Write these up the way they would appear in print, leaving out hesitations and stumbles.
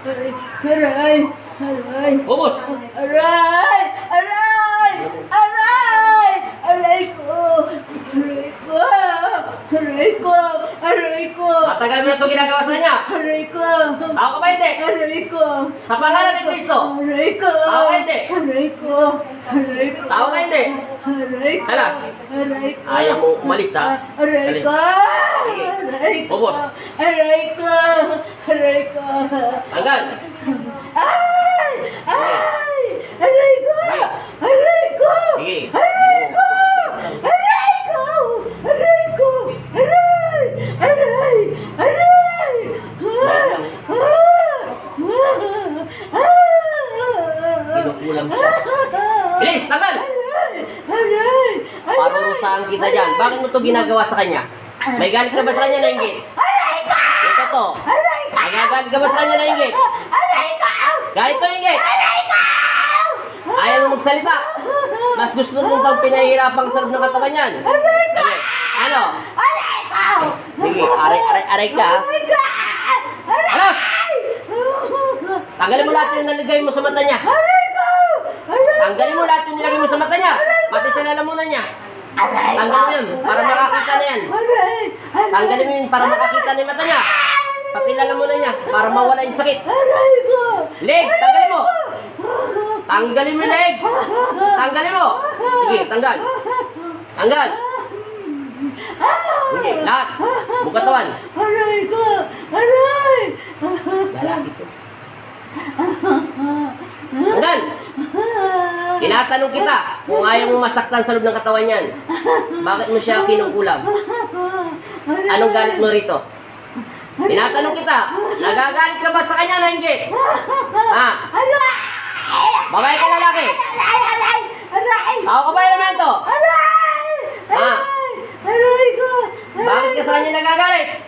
Aray! Aray! Ubos! Aray! Aray! Aray! Aray ko! Aray ko! Aray ko! Aray ko! Matagal mo na ito ginagawa sa kanya. Aray ko! Tao ka ba hindi? Aray ko! Sa pangalan ni Kristo. Aray ko! Tao ka hindi? Aray ko! Aray ko! Tao ka hindi? Aray ko! Hala. Aray ko! Ayaw mo umalis ha? Aray Dali. ko! Sige. Aray ko! Ubos. Aray ko! Aray ko! Tanggal. Ay! Ay! Aray ko! Aray ko! Sige. Aray ko! Aray ko! Aray ko! Aray! Aray! Aray! Kinukulam siya. Bilis! Tanggal! Aray! Parurusahan kita dyan. Bakit mo ito ginagawa sa kanya? May galit ka ba sa kanya na inggit? Aray ko! Ito to. Aray ko! Nagagalit ka ba sa kanya na inggit? Aray ko! Galit to inggit. Aray ko! Ayaw mo magsalita. Mas gusto mo pang pinahihirapang sa loob ng katawan yan. Aray ko! Sige. Ano? Aray ko! Sige, aray ka. Aray ko! Aray! Alas! Tanggalin mo lahat yung naligay mo sa mata niya. Aray ko! Aray! Tanggalin mo lahat yung nilagay mo sa mata niya. Pati sa lalamunan niya. Aray! Tanggalin mo yun para makakita na yan. Aray! Tanggalin mo yun para makakita na yung mata niya. Pati lalamunan niya para mawala yung sakit. Aray ko! Leg, tanggalin mo. Tanggalin mo yung leg. Tanggalin mo. Sige, tanggal. Tanggal. Sige, lahat. Buong katawan. Aray ko! Aray! Lalaki to. Tanggal. Tinatanong kita kung ayaw mong masaktan sa loob ng katawan niyan. Bakit mo siya kinukulam? Anong galit mo rito? Tinatanong kita, nagagalit ka ba sa kanya na hindi? Ha? Aray! Babae ka lalaki? Aray! Aray! Aray! Ako ka ba elemento? Aray! Ha? Aray ko! Bakit ka sa kanya nagagalit?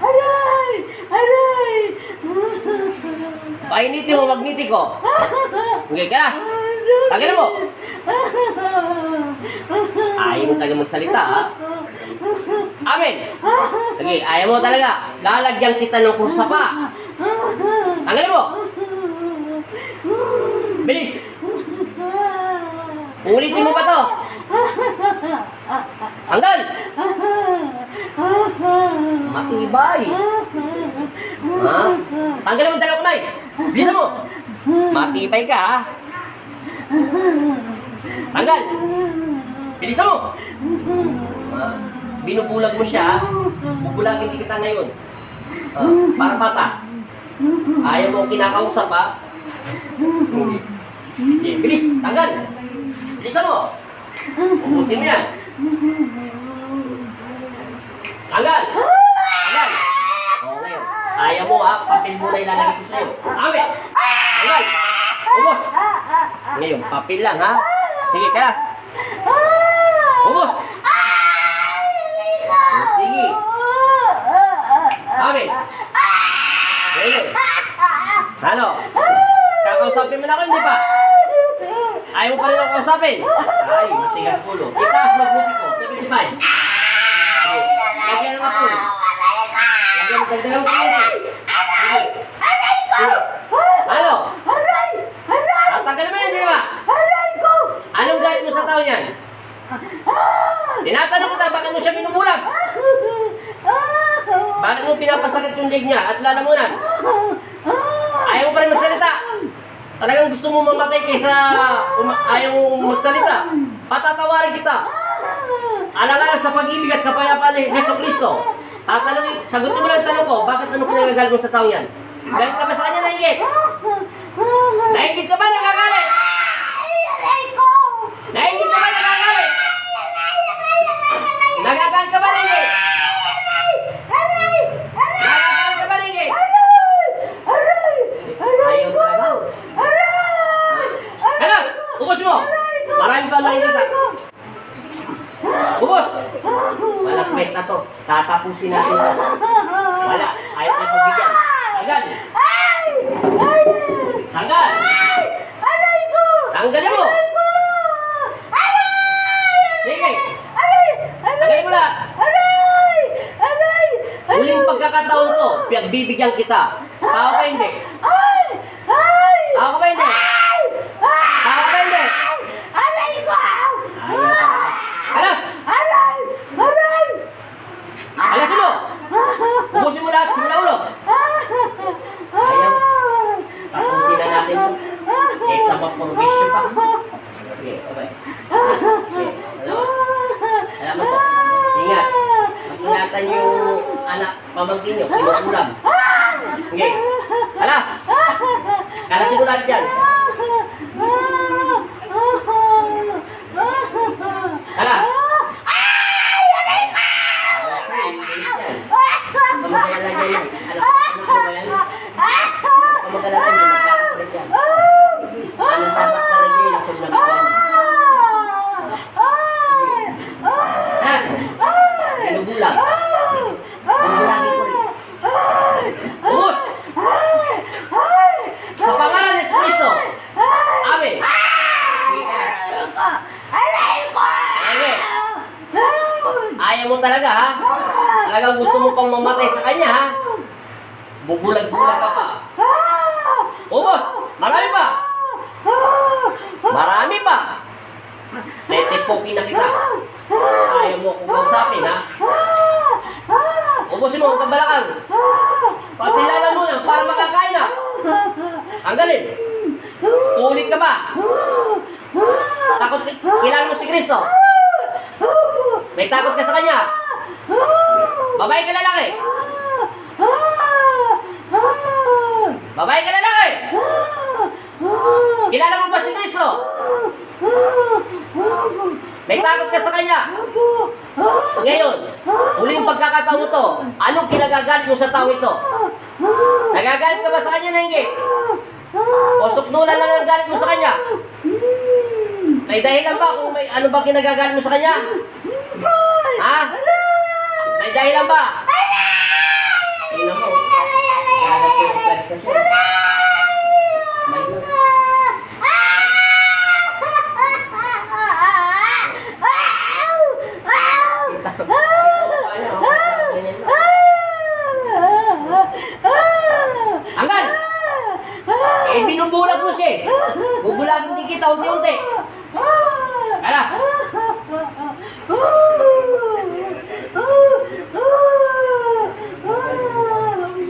Aray! Aray! Painiti mo, magniti ko. Okay, kalas. Tanggalin mo. Ayaw mo talaga magsalita, ha? Amen. Sige, ayaw mo talaga. Lalagyan kita ng kursa pa. Tanggalin mo. Bilis. Ulitin mo pa to. Tanggal. Matibay. Ha? Tanggalin mo dalawang kamay. Bilisan mo. Matibay ka, ha? Tanggal. Bilisan mo. Ha? Binubulag mo siya, ha? Bubulagin din kita ngayon. Para bata. Ayaw mo kinakausap, ha? Okay, bilis. Tanggal. Bilisan mo. Ubusin mo yan. Tanggal. Tanggal. O, ngayon. Ayaw mo, ha? Papel muna ilalagay ko sa'yo. Amin. Tanggal. Ubos. Ngayon, papel lang, ha? Sige, kalas. Ubos. Sige. Amin. Ngayon. Ano? Kakausapin mo na ako, hindi pa? Ayaw mo pa rin ako kausapin? Ay, matigas ulo. Itaas magbuti ko. 75. Lagyan ng apoy. Lagyan ng dagdagang kulit. Aray ko! Ano? Aray! Aray! Tatanggalin mo yan, di ba? Aray ko! Anong galit mo sa tao niyan? Tinatanong kita, bakit mo siya binubulag? Bakit mo pinapasakit yung leg niya at lalamunan? Ayaw mo pa rin magsalita. Talagang gusto mo mamatay kaysa ayaw mo magsalita. Patatawarin kita. Alang-alang sa pag-ibig at kapayapaan ni Hesus Kristo. Sagutin mo lang ang tanong ko, bakit ano pinagagalit mo sa tao yan? Galit ka ba sa kanya, nainggit? Nainggit ka ba, nagagalit? Aray ko! Nainggit ka ba, nagagalit? Nagagalit ka ba, nainggit? Aray! Aray! Nagagalit ka ba, nainggit? Aray! Aray Ayaw ko! talaga. Aray! Ano? Ubus mo! Marami pa nakikita. Ubus! Malakmet na to. Tatapusin natin. Wala. Ayaw tayo pagbigyan. Tanggal! Ay! Ay! Tanggal! Ay! Aray ko! Tanggalin mo! Aray ko! Aray! Sige! Aray! Aray! Tanggalin mo lahat! Aray! Aray! Huling pagkakataon to, bibigyan kita. Tao ka hindi. Ay! Kalasin mo lahat yan. Kala. Ay! Aray ko! Pamagalala yan. Alam mo ba yan? Pamagalala yan. Magkakakulit yan. Anong sabak na lang yun? Lasog na ba yan? Ha? Nalubulag. Nalubulagin ko rin. Ubus! Sa pangalan ni Kristo. Amen. Aray ko! Sige. Ayaw mo talaga, ha? Talagang gusto mo pang mamatay sa kanya, ha? Bubulag-bulag ka pa. Ubos! Marami pa! Marami pa! Tetipokin na kita. Ayaw mo akong kausapin, ha? Ubusin mo ang kabalakan. Patilala mo na para makakain na. Tanggalin. Ulit ka ba? Takot, kilala mo si Kristo. May takot ka sa kanya. Babae ka lalaki. Babae ka lalaki. Kilala mo ba si Kristo? May takot ka sa kanya. Ngayon, uli yung pagkakataon mo to. Anong kinagagalit mo sa tao ito? Nagagalit ka ba sa kanya na hindi? O sukdulan lang ang galit mo sa kanya? May dahilan ba kung may ano ba kinagagalit mo sa kanya? Ha? May dahilan ba? Tingnan mo. Kagat ko yung flash ka siya. Anggal! Eh, binubulag mo siya eh. Bubulagin din kita unti-unti. Kala!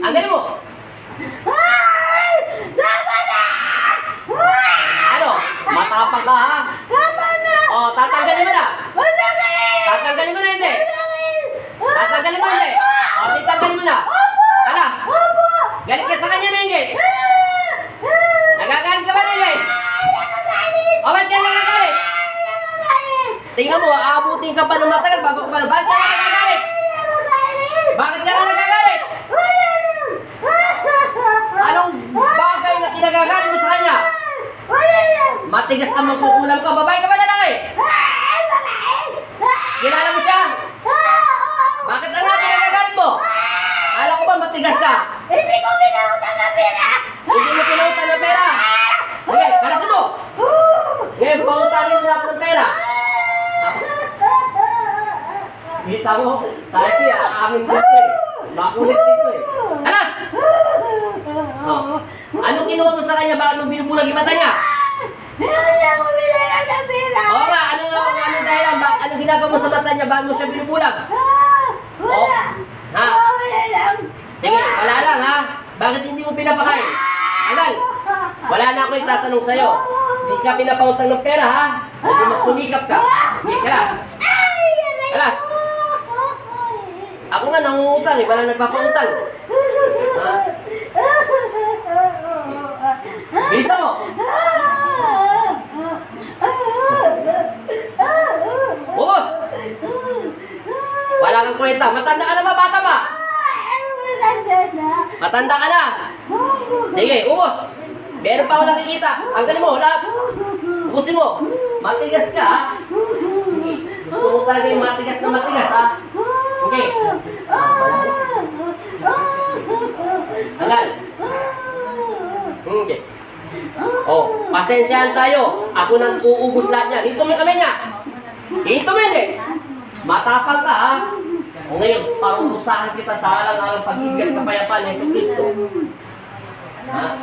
Anggal mo! Ano? Matapang ka ha? O, tatanggalin mo na! Tatanggalin mo na hindi! Tatanggalin mo hindi! O, tatanggalin mo na! Kala! Galit ka sa kanya na hindi! Nagagalit ka ba na hindi? O, ba't ka nagagalit? Tingnan mo, aabutin ka pa ng matagal bago ka pa na. Bakit ka nagagalit? Bakit ka nagagalit? Anong bagay na kinagagalit mo sa kanya? Matigas ka magkukulam ka. Babae ka ba lalaki? Kilala mo siya? Bakit anak kinagagalit mo? Alam ko ba matigas ka? Hindi ko pinautang na pera! Hindi mo pinautan ng pera? Okay, kalasin mo! Ngayon, pautangin mo natin ng pera. Kita mo, sa siya, amin dito eh. Makulit dito eh. Alas! Oh. Anong kinuha mo sa kanya? Bakit mo binubulag yung mata niya? Hindi ako pinautang na pera! Oo nga, ano dahilan? Anong ginagawa mo sa mata niya? Bakit mo siya binubulag? Wala! Ha? Wala lang! Sige, wala lang ha? Bakit hindi mo pinapakain? Agal! Wala na ako itatanong sa'yo. Hindi ka pinapautang ng pera ha? Hindi magsumikap ka. Hindi ka lang. Alas! Ako nga nangungutang eh, wala nagpapautang. Ha? Bisa mo! Ubos! Wala kang kwenta. Matanda ka na ba, bata ba? Matanda ka na. Sige, ubos. Meron pa ako nakikita. Anggalin mo, lahat. Ubusin mo. Matigas ka, ha? Gusto mo talaga yung matigas na matigas, ha? Okay. Anggal. Okay. Oh, pasensyahan tayo. Ako nang uubos lahat niya. Dito mo yung kamay niya. Dito mo hindi. Matapang ka, ha? O ngayon, parurusahan kita sa alang-alang pag-ibig at kapayapaan ni Hesus Kristo. Ha?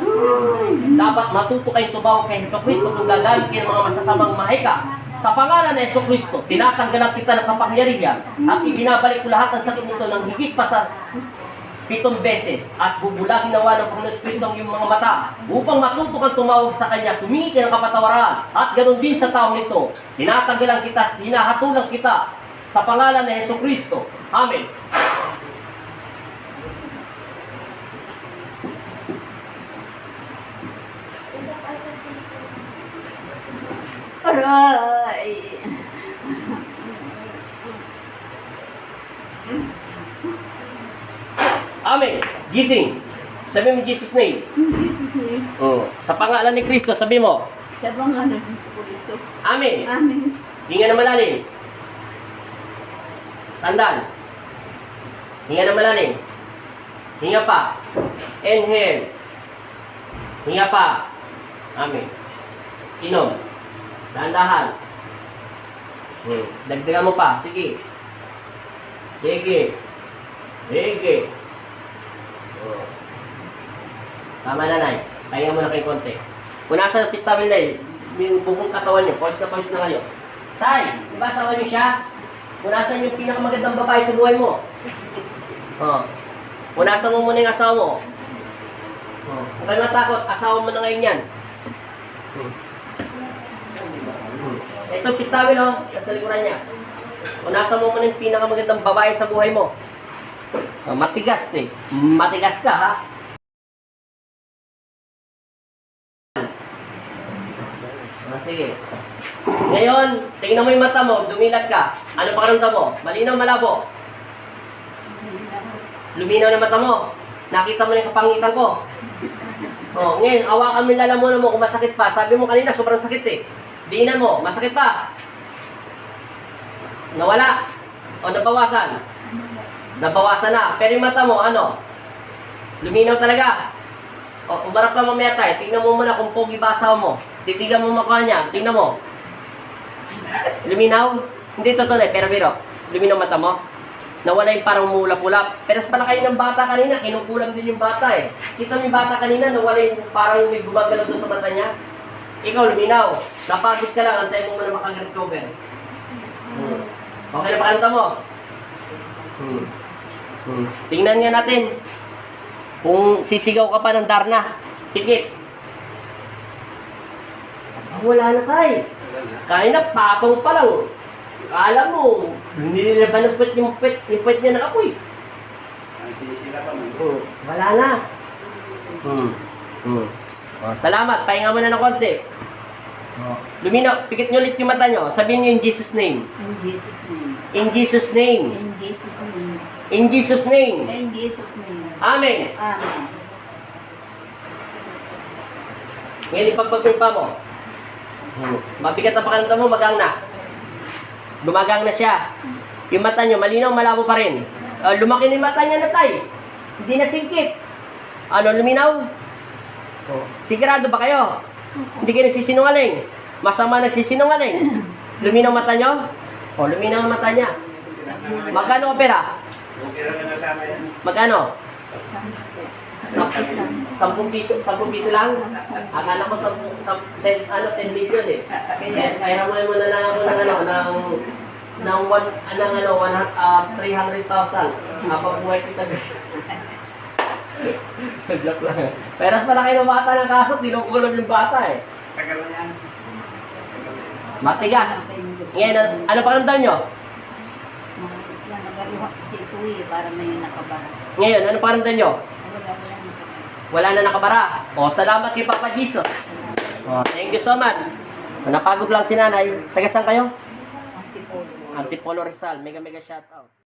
Dapat matuto kayong tumaw kay Hesus Kristo kung gagaling kayo ng mga masasamang mahika. Sa pangalan ni Hesus Kristo, tinatanggalan kita ng kapangyarihan at ibinabalik ko lahat ng sakit nito ng higit pa sa 7 beses at bubulagin nawa ng Panginoon Kristo ang iyong mga mata upang matuto kang tumawag sa Kanya, tumingi ka ng kapatawaran at ganoon din sa taong ito. Tinatanggalan kita, hinahatulang kita sa pangalan ni Hesus Kristo. Amen. Aray. Amen. Gising. Sabi mo Jesus name. Jesus name. Oh. Sa pangalan ni Kristo, sabi mo. Sa pangalan ng Kristo. Amen. Amen. Hinga na malalim. Sandal. Hinga na malalim. Hinga pa. Inhale. Hinga pa. Amen. Inom. Dahan-dahan. Dagdagan mo pa. Sige. Sige. Sige. Oh. Tama na, Nay. Pahinga mo na kayo konti. Punasan ang pistawil na yung bubong katawan nyo. Pause na kayo. Tay, di ba asawa niyo siya? Punasan yung pinakamagandang babae sa buhay mo. Oh. Punasan mo muna yung asawa mo. Oh. Huwag kayo matakot, asawa mo na ngayon yan. Ito pistawil oh, nasa likuran niya. Punasan mo muna yung pinakamagandang babae sa buhay mo. Oh, matigas eh. Matigas ka ha. Sige. Ngayon, tingnan mo yung mata mo, dumilat ka. Ano pakiramdam mo? Malinaw, malabo? Luminaw na mata mo. Nakita mo na yung kapangitan ko. Oh, ngayon, awakan mo yung lalamunan mo kung masakit pa. Sabi mo kanina, sobrang sakit eh. Diinan mo, masakit pa. Nawala. O nabawasan. Nabawasan na. Pero yung mata mo, ano? Luminaw talaga. O, umarap lang mamaya tayo. Tingnan mo muna kung pogi ba asawa mo. Titigan mo mukha niya. Tingnan mo. Luminaw? Hindi totoo eh, pero biro. Luminaw mata mo. Nawala yung parang mulap-ulap. Pero pala kayo ng bata kanina, kinukulam din yung bata eh. Kita mo yung bata kanina, nawala yung parang may gumagalaw doon sa mata niya. Ikaw, luminaw. Napagod ka lang, antayin mo muna makag-recover. Okay na pakiramdam mo? Tingnan nga natin. Kung sisigaw ka pa ng Darna, pikit. Wala na tayo. Kanina, patong pa lang. Akala mo, nililaban ng puwet yung puwet niya na apoy. Ang sinisira pa man. Wala na. Oh, salamat, pahinga mo na ng konti. Luminaw, pikit nyo ulit yung mata nyo. Sabihin nyo in Jesus' name. In Jesus name. In Jesus' name. In Jesus name. In Jesus' name. In Jesus name. Amen. Amen. Ngayon, ipagpag yung pa mo. Mabigat ang pakiramdam mo, magang na. Gumagang na siya. Yung mata nyo, malinaw, malabo pa rin. Lumaki na yung mata niya na tay. Hindi na singkit. Ano, luminaw? Sigurado ba kayo? Hindi kayo nagsisinungaling. Masama nagsisinungaling. Luminaw mata nyo? O, luminaw ang mata niya. Magkano opera? Okay lang na nasama yan. Magkano? 10 10 piso lang? Akala ko 10 million eh. Kaya mo na lang ako ng 300,000. Napabuhay kita. Joke lang. Pero pala kayo ng bata ng kaso, tinukulong yung bata eh. Tagal na yan. Matigas. Ngayon, ano pakiramdam nyo? Mga isla, nagariwa kasi ito eh, para may nakabara. Ngayon, ano pakiramdam nyo? Wala nakabara. Wala na nakabara. O, salamat kay Papa Jesus. O, thank you so much. Napagod lang si nanay. Taga saan kayo? Antipolo. Antipolo Rizal. Mega shout out.